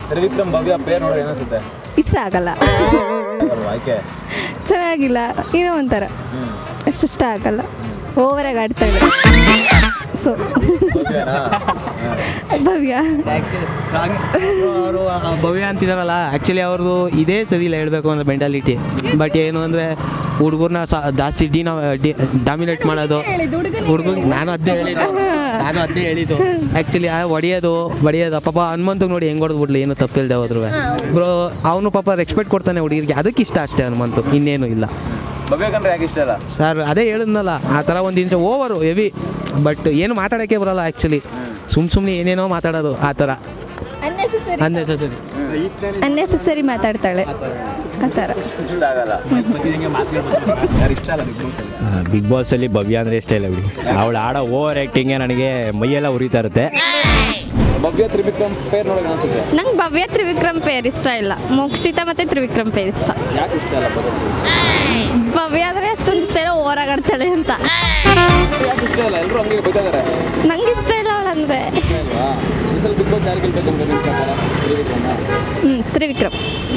ತ್ರಿವಿಕ್ರಮ್ ಭವ್ಯ peer ನೋಡ್ರಿ ಏನಿಸುತ್ತೆ? ಇಷ್ಟ ಆಗಲ್ಲ, ಆಯ್ಕೆ ಚೆನ್ನಾಗಿಲ್ಲ, ಏನೋ ಒಂಥರ ಅಷ್ಟು ಇಷ್ಟ ಆಗಲ್ಲ, ಓವರಾಗಿ ಆಡ್ತಾ ಇದ್ದಾರೆ. ಸೊ ಭವ್ಯ ಅವರು ಭವ್ಯ ಅಂತಿದಾರಲ್ಲ, ಆ್ಯಕ್ಚುಲಿ ಅವ್ರದ್ದು ಇದೇ ಸರಿ ಇಲ್ಲ ಹೇಳಬೇಕು ಅಂದರೆ ಮೆಂಟಾಲಿಟಿ. ಬಟ್ ಏನು ಅಂದರೆ ಹುಡುಗರನ್ನ ಜಾಸ್ತಿ ಡಾಮಿನೇಟ್ ಮಾಡೋದು ಹುಡುಗರು. ನಾನು ಅದನ್ನೇ ಹೇಳಿದ್ದು ಆ್ಯಕ್ಚುಲಿ ಹೊಡೆಯೋದು ಪಾಪ ಹನುಮಂತಿಗೆ ನೋಡಿ ಹೆಂಗೆ ಹೊಡೆದ್ಬಿಡ್ಲಿ, ಏನು ತಪ್ಪಿಲ್ಲದೆ ಹೋದ್ರು ಬ್ರೋ. ಅವನು ಪಾಪ ರೆಸ್ಪೆಕ್ಟ್ ಕೊಡ್ತಾನೆ ಹುಡುಗಿರಿಗೆ, ಅದಕ್ಕೆ ಇಷ್ಟ ಅಷ್ಟೇ ಹನುಮಂತು, ಇನ್ನೇನು ಇಲ್ಲ. ಭವ್ಯ ಕಂಡ್ರೆ ಯಾಕೆ ಇಷ್ಟ ಇಲ್ಲ ಸರ್? ಅದೇ ಹೇಳಿದ್ನಲ್ಲ, ಆ ಥರ ಒಂದು ನಿಮಿಷ ಓವರು ಹೆವಿ, ಬಟ್ ಏನು ಮಾತಾಡೋಕ್ಕೆ ಬರೋಲ್ಲ ಆ್ಯಕ್ಚುಲಿ. ಸುಮ್ಮನೆ ಏನೇನೋ ಮಾತಾಡೋದು ಆ ಥರ ಅನ್ನೆಸೆಸರಿ ಮಾತಾಡ್ತಾಳೆ ಆ ಥರ. ಇಷ್ಟ ಆಗಲ್ಲ. ಯಾರು ಇಷ್ಟ ಅಲ್ಲ ಬಿಗ್ ಬಾಸಲ್ಲಿ ಭವ್ಯ ಅಂದರೆ ಇಷ್ಟ ಇಲ್ಲ ಬಿಡಿ. ಅವಳು ಆಡೋ ಓವರ್ ಆ್ಯಕ್ಟಿಂಗೆ ನನಗೆ ಮೈಯೆಲ್ಲ ಉರಿತಾ ಇರುತ್ತೆ. ಭವ್ಯ ತ್ರಿವಿಕ್ರಮ್ ಪೇರ್ ನೋಡೋಕೆ ಅನಿಸುತ್ತೆ? ನಂಗೆ ಭವ್ಯ ತ್ರಿವಿಕ್ರಮ್ ಪೇರ್ ಇಷ್ಟ ಇಲ್ಲ, ಮೋಕ್ಷಿತಾ ಮತ್ತು ತ್ರಿವಿಕ್ರಮ್ ಪೇರ್ ಇಷ್ಟ. ಯಾಕೆ ಇಷ್ಟ ಅಲ್ಲ ಭವ್ಯ ಆದರೆ ಅಷ್ಟೊಂದು ಇಷ್ಟ ಇಲ್ಲ, ಓವರಾಗಾಡ್ತಾಳೆ ಅಂತ. ಯಾಕೆ ಇಷ್ಟ ಇಲ್ಲ? ಎಲ್ಲರೂ ಹಂಗೆ ಬೈತಾರೆ. ನಂಗೆ ಇಷ್ಟ ಇಲ್ಲ ಅವಳಂದ್ರೆ. ಬಿಗ್ ಬಾಸ್ ಯಾರು ಗೆಲ್ಬೇಕಂತ ನಿಮ್ಮ ಪ್ರಕಾರ? ತ್ರಿವಿಕ್ರಮ್. ತ್ರಿವಿಕ್ರಮ್.